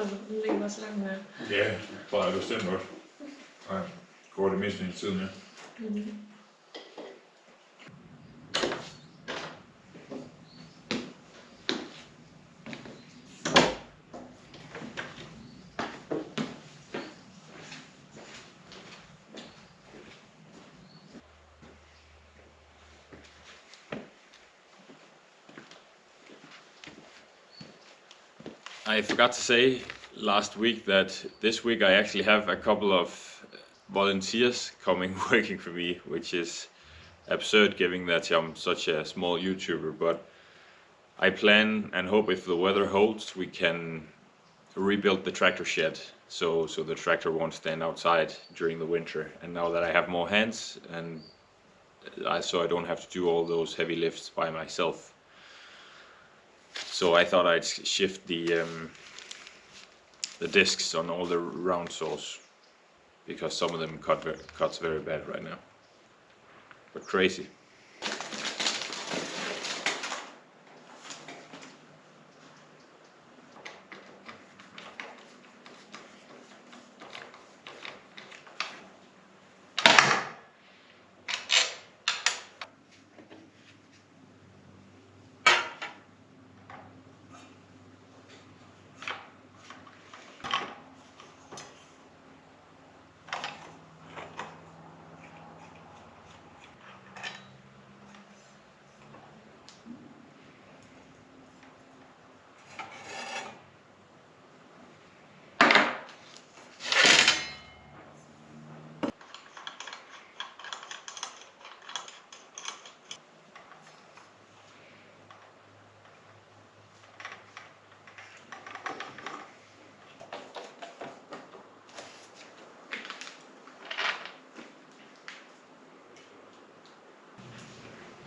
og den ligger også langt med. Ja, bare er bestemt godt. Nej, går det meste i tiden, ja. I forgot to say last week that this week I actually have a couple of volunteers coming working for me, which is absurd given that I'm such a small YouTuber, but I plan and hope if the weather holds we can rebuild the tractor shed so the tractor won't stand outside during the winter. And now that I have more hands and so I don't have to do all those heavy lifts by myself. So I thought I'd shift the discs on all the round saws because some of them cuts very bad right now. But crazy.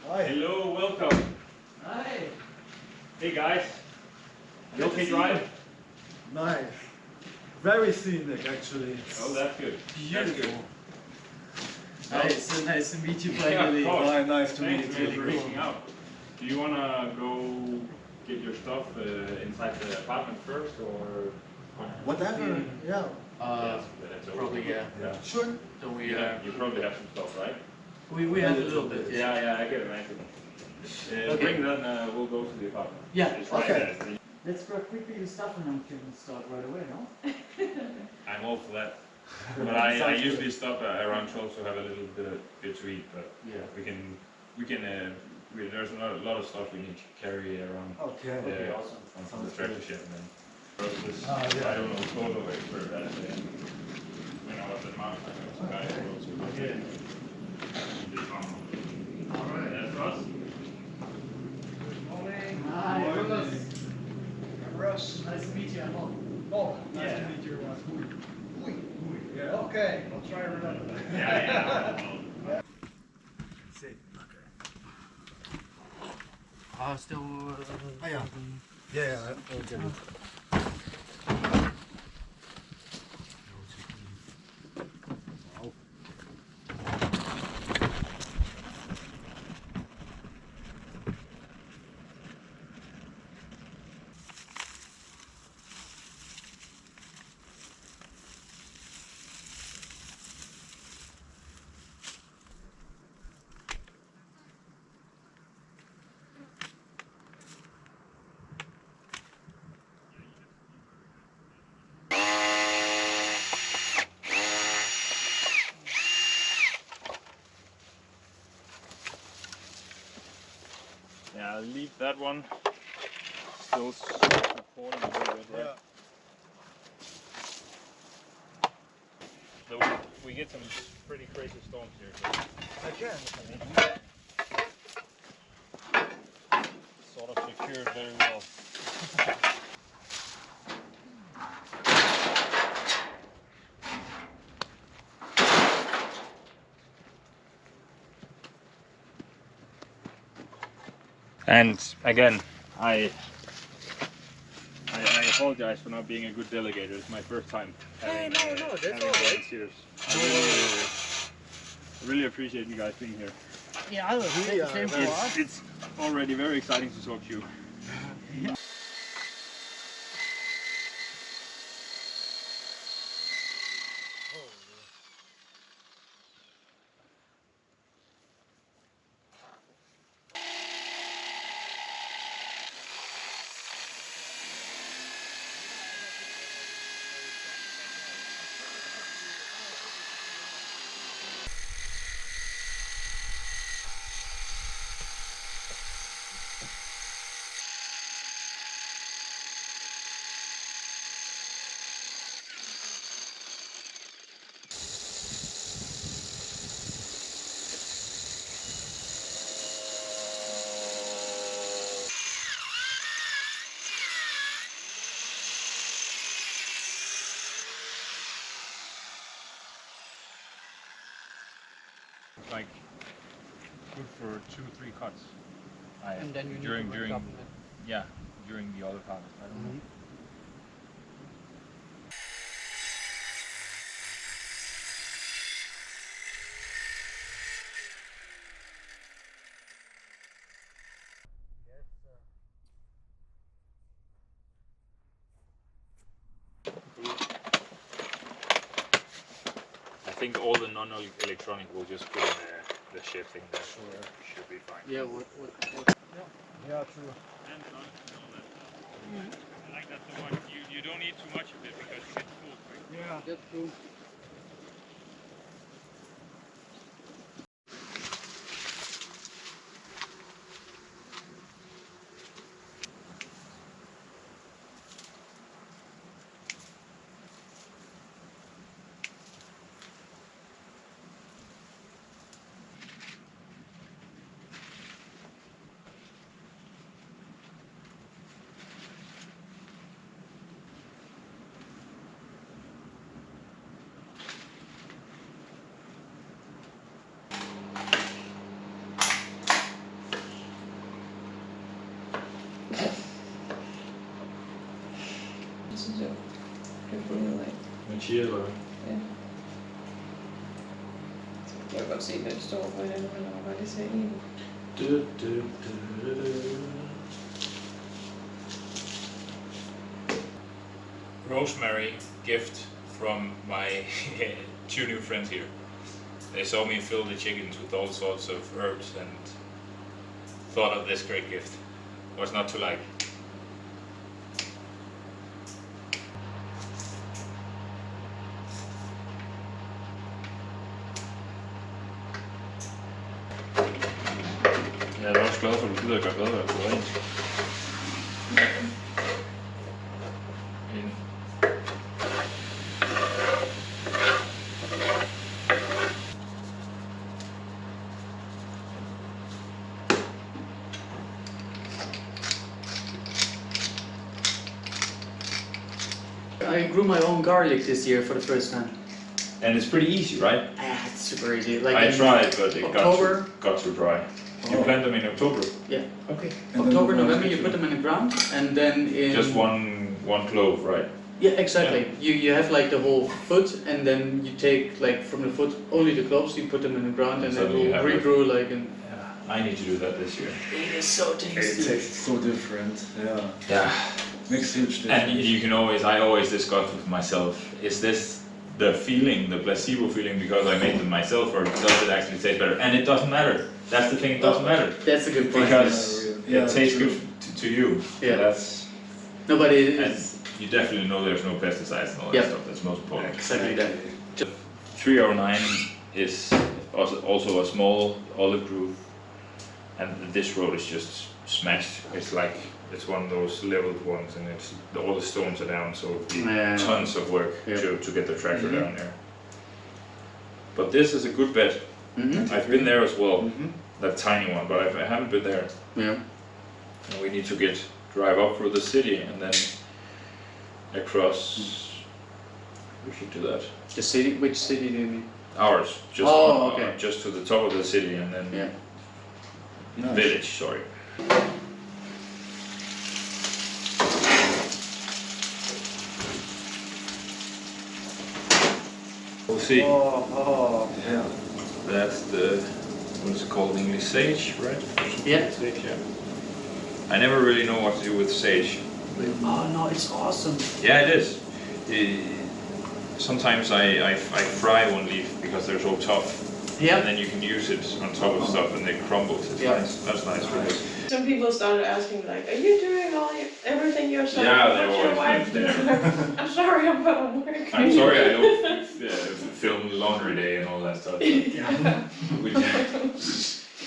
Hi. Hello, welcome. Hi. Hey guys. You okay drive? Nice. Very scenic, actually. Oh, that's good. Beautiful. That's So nice to meet you Yeah, finally. of course. Hi, nice to Thanks meet man, you. for reaching out. Do you wanna go get your stuff inside the apartment first, or? Whatever. Yeah. That's Probably, over. yeah. Sure. Don't we, Yeah, you probably have some stuff, right? we have a little bit. Yeah, I can imagine. Okay. Bring that, we'll go to the apartment. Yeah, It's right okay. there. Let's grab quickly the stuff and then we can start right away, no? I'm all for that. But I usually stop around 12 to have a little bit to eat, but Yeah. there's a lot of stuff we need to carry around. Okay. Okay, Yeah. awesome. From the tractor shed and then. This, yeah. I don't know, Sourdough expert that when I was at Mountain, I was a guy who wrote some Okay. Alright, that's Russ. Hi, Russ. Russ. Nice to meet you. Oh, nice Yeah. to meet you, Russ. Huy. Yeah. Okay, I'll try and remember that. Yeah. See. Still. Oh, yeah. Yeah, I'll get it. Yeah, I'll leave that one still supporting a little bit, right? So we get some pretty crazy storms here. So I can. sort of secured very well. And again, I apologize for not being a good delegator. It's my first time having, that's having all right. volunteers. I really appreciate you guys being here. Yeah, I was Yeah, same for us. It's already very exciting to talk to you. like good for 2-3 cuts. And then you during need to during double it. yeah during the other harvest. I don't know. I think all the non-electronic will just put in the shifting there. Should be fine. Yeah, what? Yeah, true. Hands on and all that stuff. I like that so much. You don't need too much of it because you get full quick. Yeah. That's true. Russ and Jo. Det kunne jeg Med chia eller hvad? Ja. Jeg kan godt se, hvad det står for i den, men jeg må bare lige se en. Rosemary gift from my 2 new friends here. They saw me fill the chickens with all sorts of herbs and thought of this great gift. What's not to like? Jeg er også glad for, at du gider at gøre bedre på rent. I grew my own garlic this year for the first time. And it's pretty easy, right? Ah, it's super easy. Like I in tried, but it October. got too dry. You plant them in October? Yeah. Okay. October, November, you put them in the ground, and then in Just one clove, right? Yeah, exactly. You have like the whole foot, and then you take like from the foot only the cloves. You put them in the ground, and So it you will have regrow like in. Yeah, I need to do that this year. It is so It tasty. tastes so different. Yeah. Yeah. Makes huge difference. And you can I always discuss with myself, is this the feeling, the placebo feeling because I made them myself, or does it actually taste better? And it doesn't matter. That's the thing, it doesn't matter. That's a good point. Because Yeah, it tastes true. good to you. Yeah. That's, Nobody and is you definitely know there's no pesticides and all that Yeah. stuff. That's most important. exactly that. 309 is also a small olive groove, and this road is just smashed. It's like it's one of those leveled ones, and all the stones are down, so it'd be Yeah. tons of work Yeah. to get the tractor down there. But this is a good bet. Mm-hmm. I've been there as well, Mm-hmm. that tiny one, but I haven't been there. Yeah. And we need to drive up through the city and then across. We should do that. The city? Which city do you mean? Ours, just Oh, okay. just to the top of the city, and then Yeah. Nice. village. Sorry. We'll see. Oh, yeah. That's the, what is it called in English? Sage, right? Yeah. Sage, yeah. I never really know what to do with sage. Oh no, it's awesome. Yeah, it is. Sometimes I fry one leaf because they're so tough. And Yeah. then you can use it on top of stuff and it crumbles. It's Yeah. nice. That's nice. Really. Some people started asking like, are you doing everything yourself? Yeah, they What's your always wife live doing?" I'm sorry, I'm working. I'm sorry I don't film laundry day and all that stuff. Which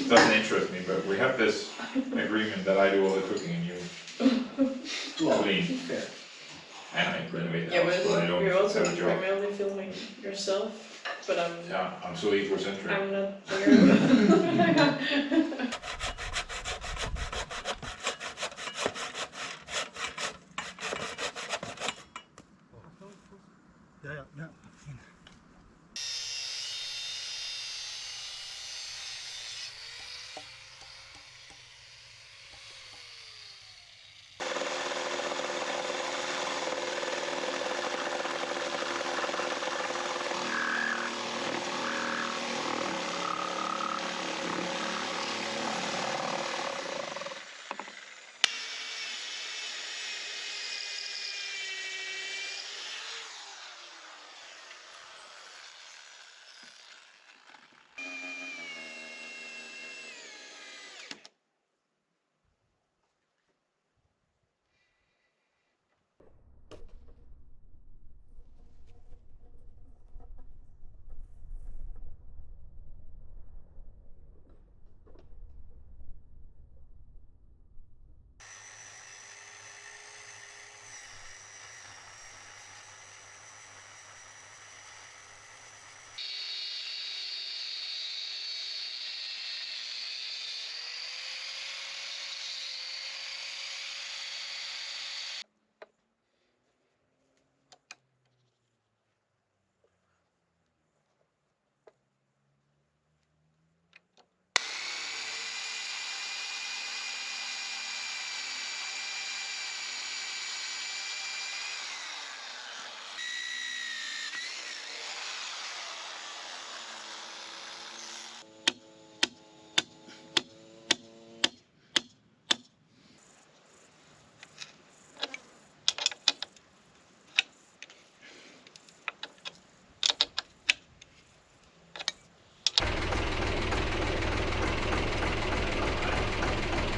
doesn't interest me, but we have this agreement that I do all the cooking and you clean. And I renovate the Yeah, house, but I don't you're also have a job. primarily filming yourself, but Yeah, I'm so egocentric. I'm not there. Yeah, yeah, yeah.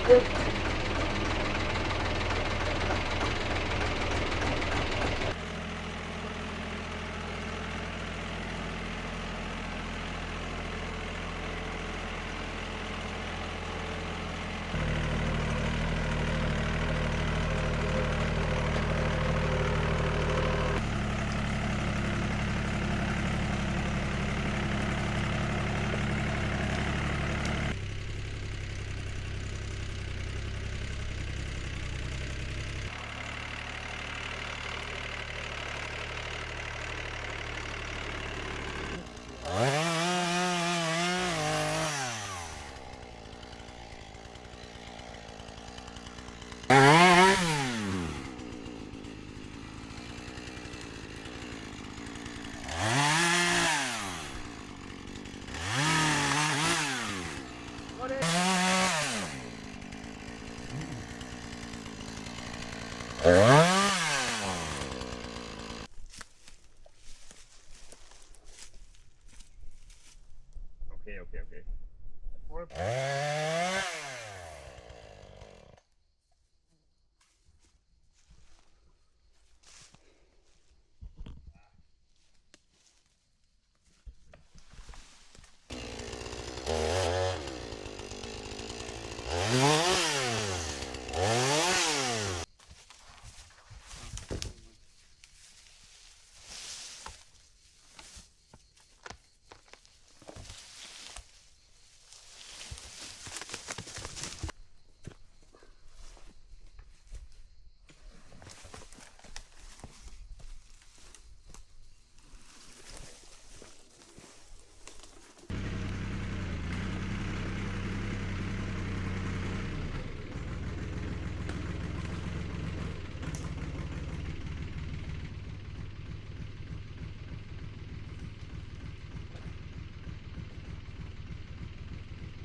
Okay.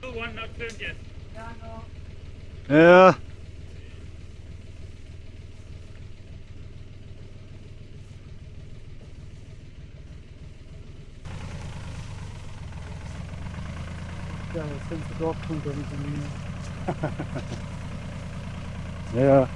Still one not turned yet. Ja. Ja, das ganze Dorf kommt da mit mir. Ja.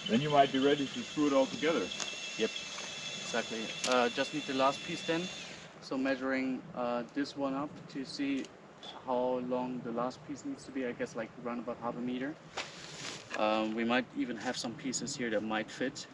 Then you might be ready to screw it all together. Exactly. Just need the last piece then. So measuring this one up to see how long the last piece needs to be. I guess like around about half a meter. We might even have some pieces here that might fit.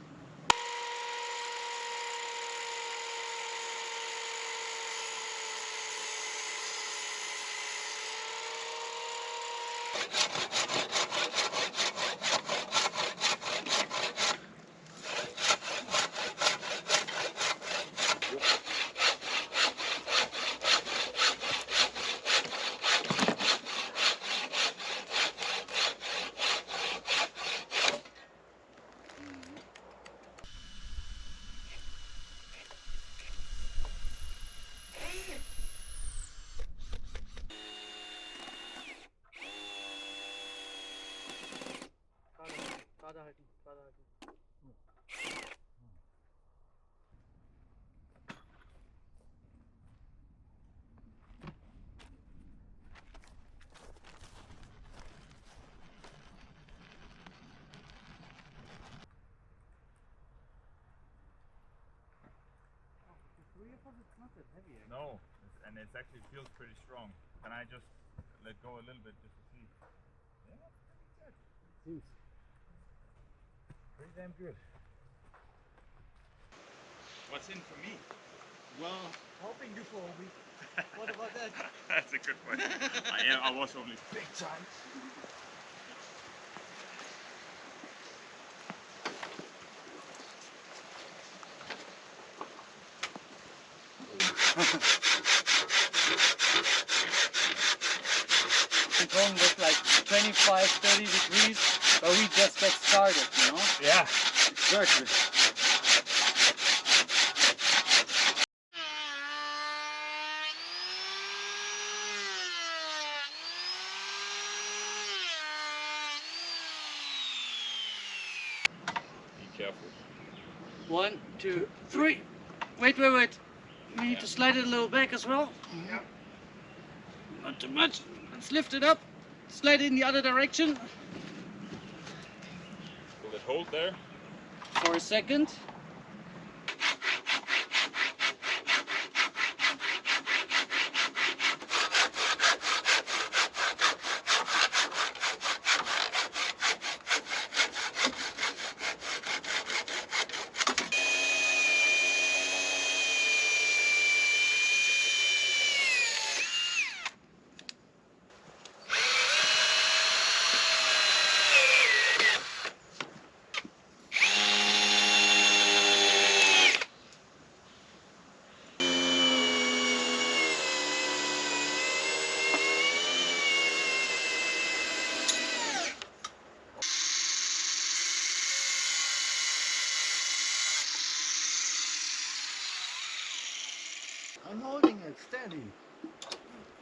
it's not that heavy. No, and it actually feels pretty strong. Can I just let go a little bit just to see? Yeah, pretty good. Seems Pretty damn good. What's in for me? well. Hoping you for a week. What about that? That's a good question. I was only big time. We're going with like 25, 30 degrees, but we just get started, you know? Yeah. Exactly. Be careful. 1, 2, 3. Wait. We need to slide it a little back as well. Yeah. Not too much. Let's lift it up. Slide it in the other direction Will it hold there? for a second. I'm holding it steady.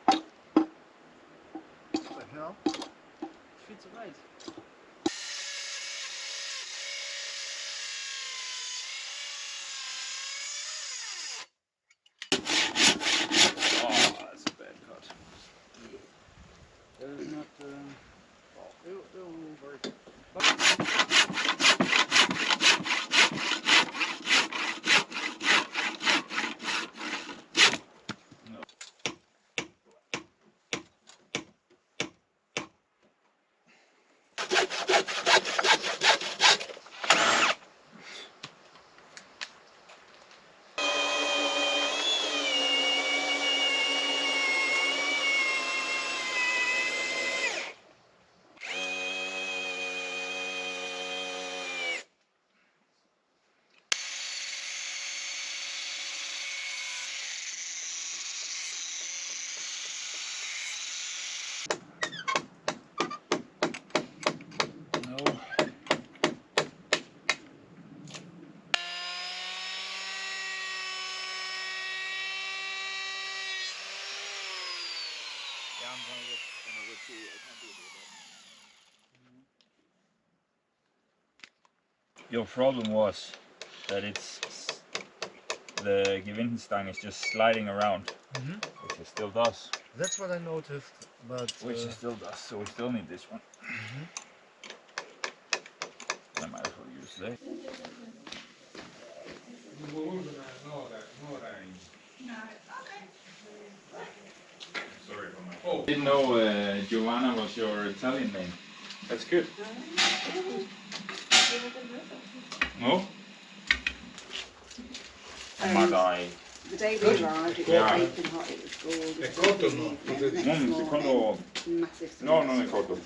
What the hell? Feels right. Oh, that's a bad cut. That is not. It will work. Your problem was that the Gewindenstang is just sliding around, which it still does. That's what I noticed, but Which it still does, so we still need this one. I might as well use that. Sorry for my. Oh, didn't know Giovanna was your Italian name. That's good. No? Magari. The day we arrived, it was baking hot, it was gorgeous. È cotto o no? Secondo. Massive No, non è cotto.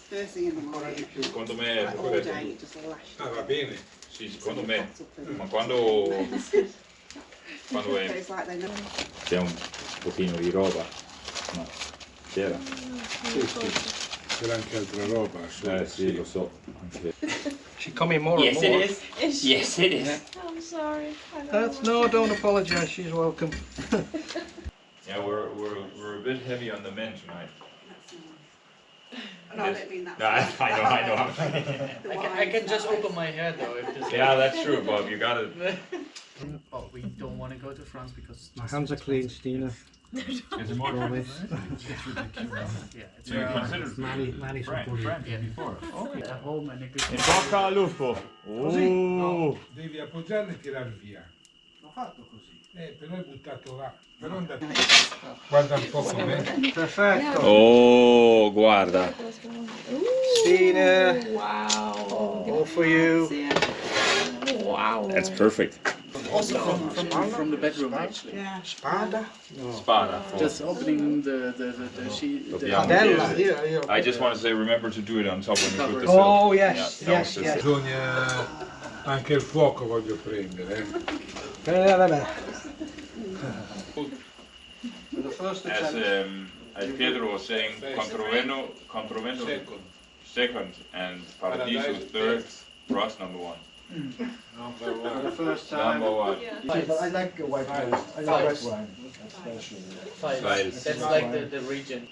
First thing in the morning, Secondo me è like all perfetto. day, it just lashed. Ah, va bene. Sì, secondo me. Ma quando è. It's like they know. C'è un pochino di roba. No. C'era. C'era anche altra roba. Sì, lo so. Anche. She coming more and more. Yes, it is. Yes, it is. I'm sorry. No, don't apologize. She's welcome. Yeah, we're a bit heavy on the men tonight. No, I don't mean that. No, I know. I can just open my head though if this. Yeah, that's true, Bob. You got it. But we don't want to go to France because My hands are clean, Stina. It's more Promise. yeah, it's So you around considered Manny French before. Okay. at home and a good. In bocca al lupo. Così? No, devi appoggiarla e tirar via. Ho fatto così. Però è buttato là. Però andate. Guarda un po' com'è. Perfetto. Oh, guarda. Stine. Wow. All for you. Wow. That's perfect. Also from the bedroom actually. Yeah. Spada? Spada. Just opening the sheet. The The piano. Padella, io. I just want to say, remember to do it on top when you put the Oh, silk. yes, Yeah, yes, no, yes. Bisogna anche il fuoco voglio prendere. Vabbè. The first As Pedro was saying, Controveno second and Paradiso third, Russ number one. For the first time. Number one. I like white wine. I like red wine. Files. That's like the region.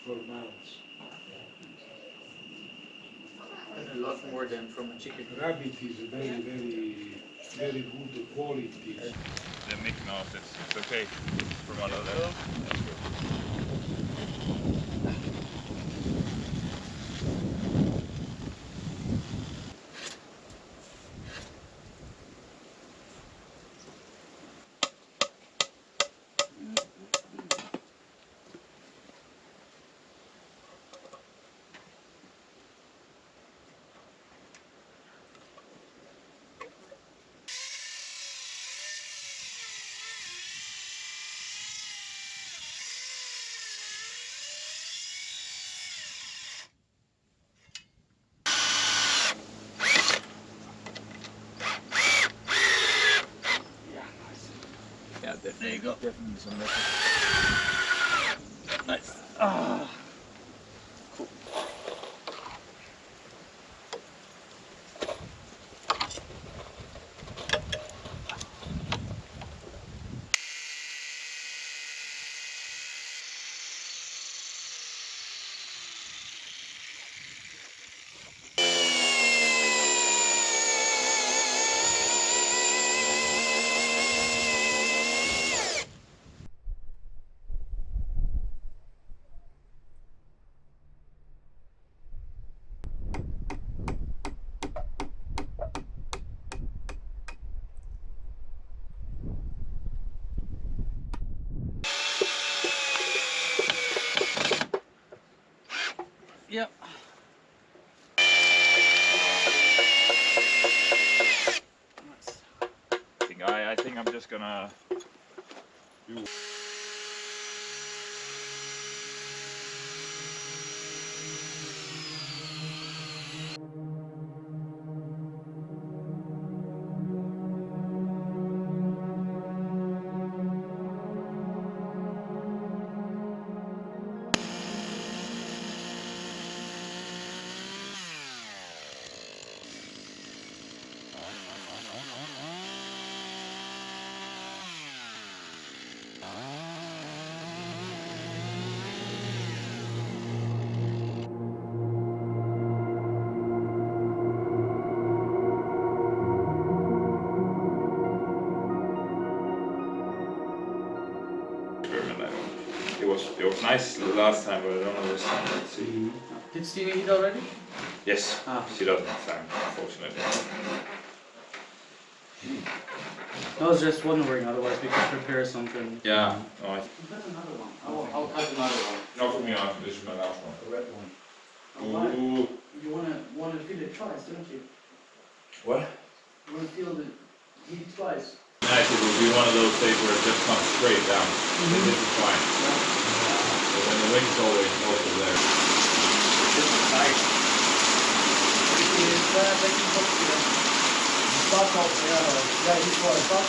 4 months. And a lot more than from a chicken. Rabbit is very good quality. The mic knows it's okay from one of them. That's good. Yeah, there you go. Definitely some message. Nice. Cool. Yep. I think I'm just gonna do. It was nice the last time, but I don't know this time. Let's see. Did Stine eat already? Yes, Ah. she doesn't have time, unfortunately. I was just wondering, otherwise we could prepare something. Yeah. No, Cut another one. I'll cut another one. not for me. This is my last one. The red one. Ooh. You wanna feel it twice, don't you? What? You wanna feel the heat twice. Nice. It will be one of those days where it just comes straight down. This is fine. But when the wind's always also there. This is nice. Start off, yeah, he's got a box,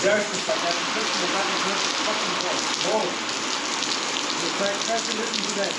there's the stuff, and the back is not fucking hot. Oh. Try to listen to that.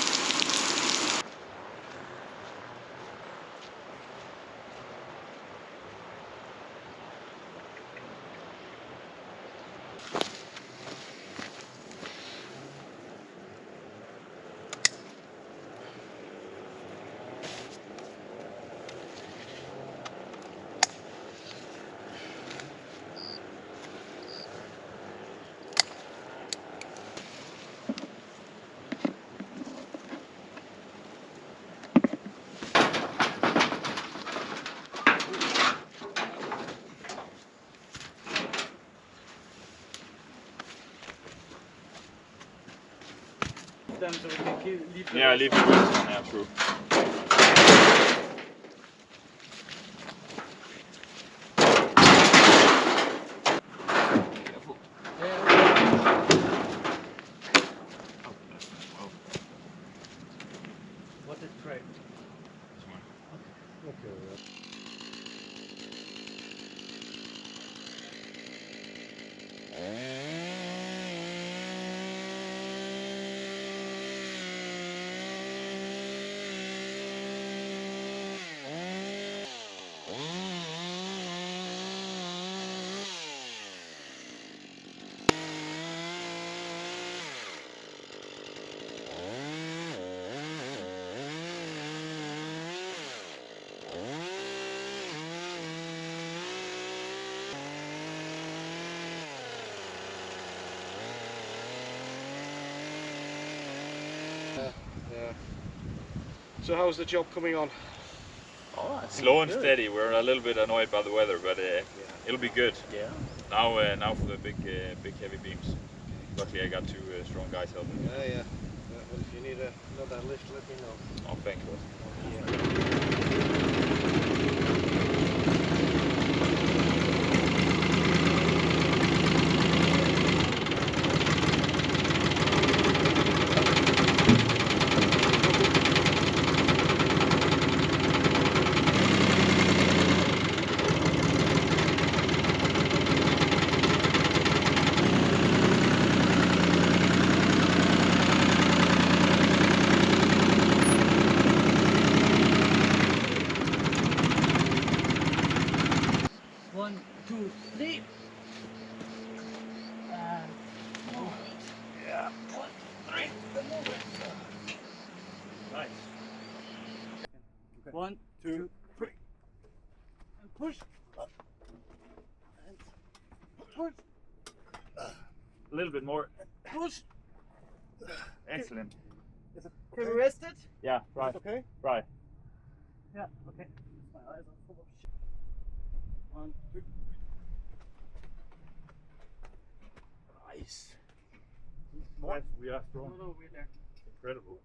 them so we can leave the Yeah, rest leave on. the rest on. Yeah, true. What did Craig? Yeah. So how's the job coming on? Slow and steady. We're a little bit annoyed by the weather, but it'll be good. Yeah. Now for the big heavy beams. Luckily, I got two strong guys helping. Yeah. Well, if you need another lift, let me know. Oh, thank you. One, two, three. Yeah. 1, 2, 3. Nice. One, two, three. And push. And push. A little bit more. Push. Excellent. Can we rest it? Yeah. Right. Okay. Right. Yeah, okay. My eyes are full of shit. One, two. Nice. Nice. We are strong. No, we're there. Incredible.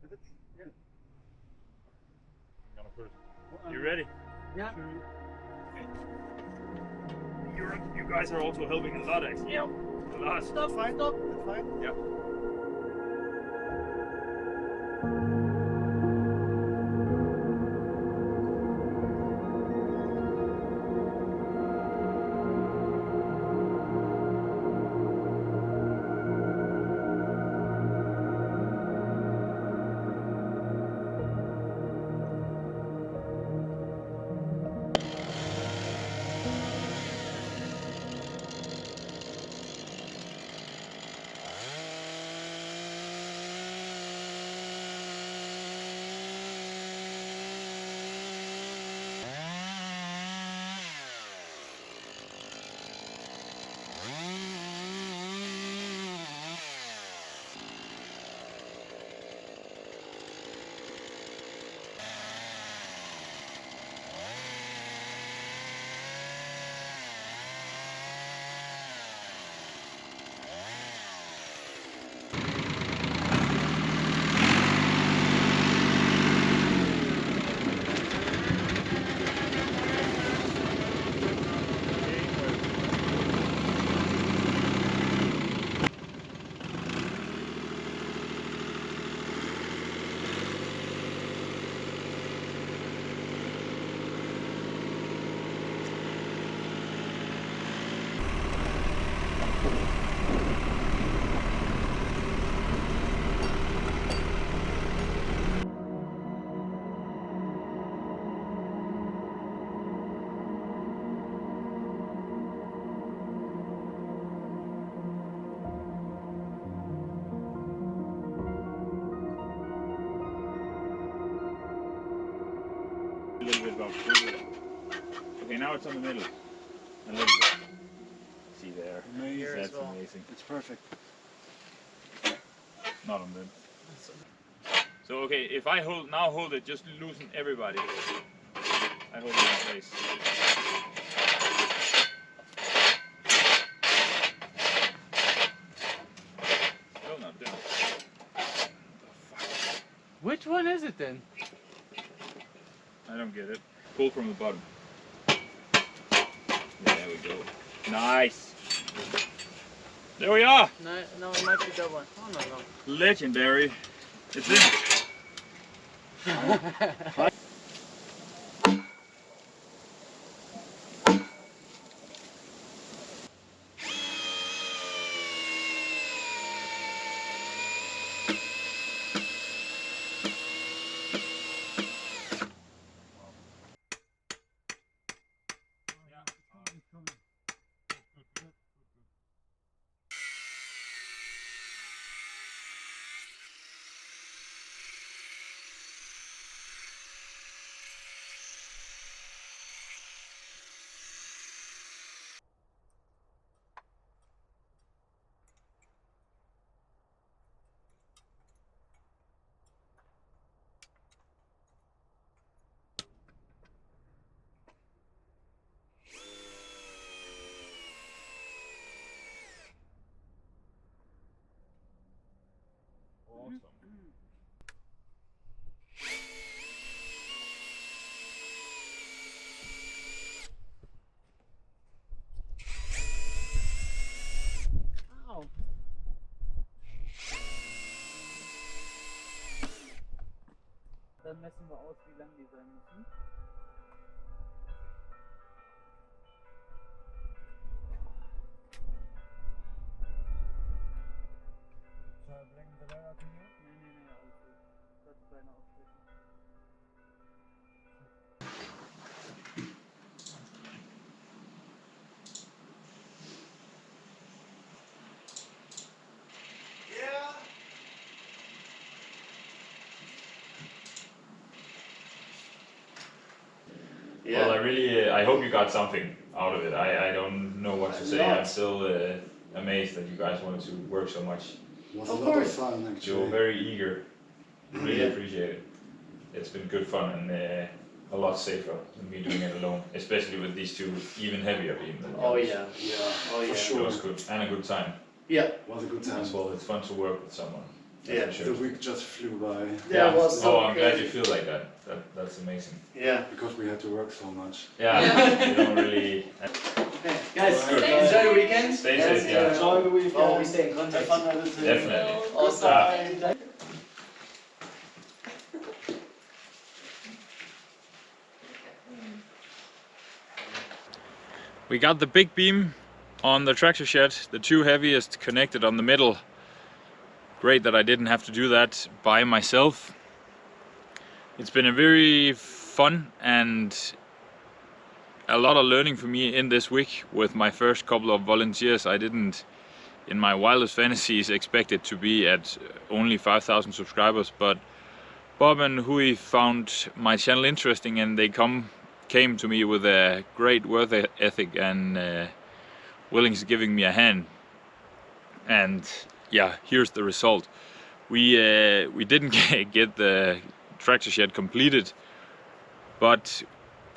Is it? Yeah. I'm gonna put it. You ready? Yeah. You guys are also helping a lot, actually. Yeah. A lot. Stop, Fine. stop. That's fine. Yeah. A little bit above. Okay, now it's on the middle. A little bit. See there. Amazing. That's amazing. It's perfect. Not on the. So okay, if I hold it, just loosen everybody. I hold it in place. No, not doing it. Which one is it then? I don't get it. Pull from the bottom. There we go. Nice. There we are. No, no, it might be that one. Oh no, no. Legendary. It's in. Ow. Dann messen wir aus, wie lang die sein müssen. Nee, alles gut. Das ist kleiner Aufschnitt. Yeah. Well, I hope you got something out of it. I don't know what to say. I'm still amazed that you guys wanted to work so much. It was Of a lot of course. fun You're actually. very eager. Really Yeah. appreciate it. It's been good fun and a lot safer than me doing it alone, especially with these two even heavier beams. than the Oh others. yeah. Yeah, Oh for yeah. It sure. was good and a good time Yeah. It was a good time. as well. It's fun to work with someone. That's Yeah. for sure. The week just flew by Yeah, it was so Oh, I'm glad crazy. you feel like that. That's amazing. Yeah. because we had to work so much. Yeah, Yeah. you don't really. Okay, guys, Good. enjoy the weekend. Stay Yes, safe, yeah. Enjoy the weekend. Oh, we stay in Have contact. fun editing. Definitely. Awesome. We got the big beam on the tractor shed, the two heaviest connected on the middle. Great that I didn't have to do that by myself. It's been a very fun and a lot of learning for me in this week with my first couple of volunteers. I didn't, in my wildest fantasies, expect it to be at only 5,000 subscribers, but Bob and Huy found my channel interesting and they came to me with a great work ethic and willing to giving me a hand. And yeah, here's the result. We didn't get the tractor shed completed, but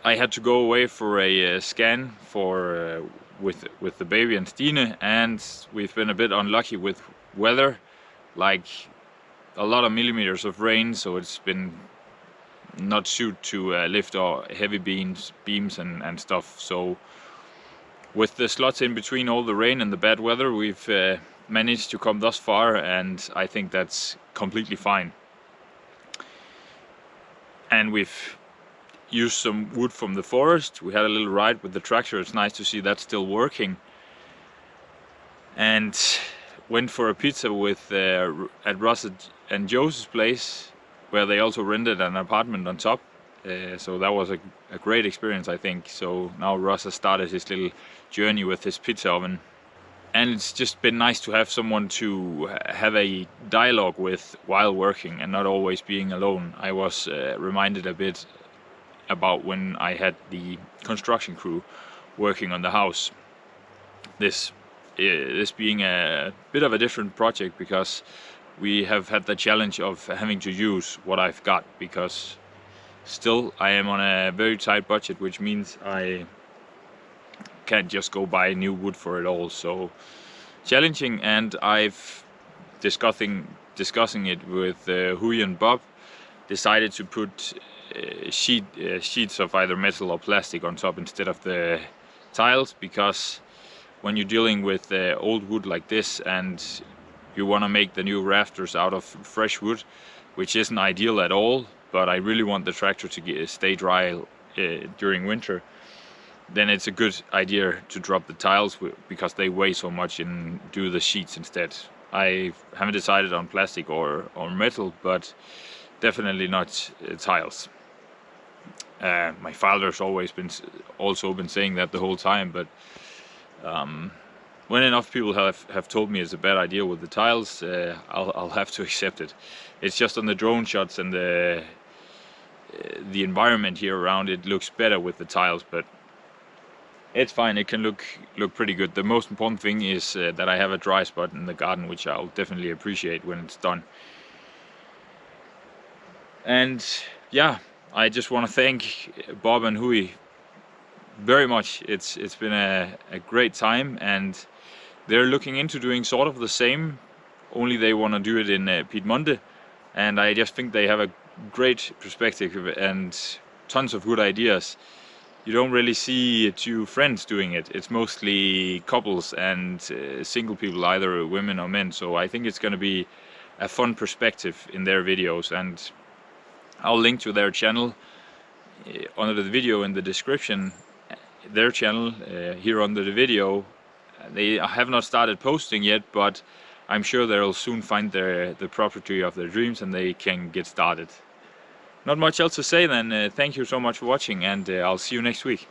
I had to go away for a scan for with the baby and Stine, and we've been a bit unlucky with weather, like a lot of millimeters of rain, so it's been not suit to lift our heavy beams and stuff. So with the slots in between all the rain and the bad weather, we've managed to come thus far, and I think that's completely fine. And we've used some wood from the forest. We had a little ride with the tractor. It's nice to see that still working. And went for a pizza with at Russ and Jo's place, where they also rented an apartment on top. So that was a great experience, I think. So now Russ has started his little journey with his pizza oven. And it's just been nice to have someone to have a dialogue with while working and not always being alone. I was reminded a bit about when I had the construction crew working on the house. This being a bit of a different project, because we have had the challenge of having to use what I've got, because still I am on a very tight budget, which means I can't just go buy new wood for it all. So challenging, and I've discussing it with Huy and Bob, decided to put sheets of either metal or plastic on top instead of the tiles, because when you're dealing with old wood like this and you want to make the new rafters out of fresh wood, which isn't ideal at all, but I really want the tractor to stay dry during winter, then it's a good idea to drop the tiles because they weigh so much and do the sheets instead. I haven't decided on plastic or metal, but definitely not tiles. My father's also been saying that the whole time, but when enough people have told me it's a bad idea with the tiles, I'll have to accept it. It's just on the drone shots and the environment here around, it looks better with the tiles, but it's fine. It can look pretty good. The most important thing is that I have a dry spot in the garden, which I'll definitely appreciate when it's done. And yeah, I just want to thank Bob and Huy very much. It's been a great time, and they're looking into doing sort of the same, only they want to do it in Piedmonte, and I just think they have a great perspective and tons of good ideas. You don't really see two friends doing it. It's mostly couples and single people, either women or men, so I think it's going to be a fun perspective in their videos, and I'll link to their channel under the video in the description. Their channel here under the video. They have not started posting yet, but I'm sure they'll soon find the property of their dreams and they can get started. Not much else to say then. Thank you so much for watching, and I'll see you next week.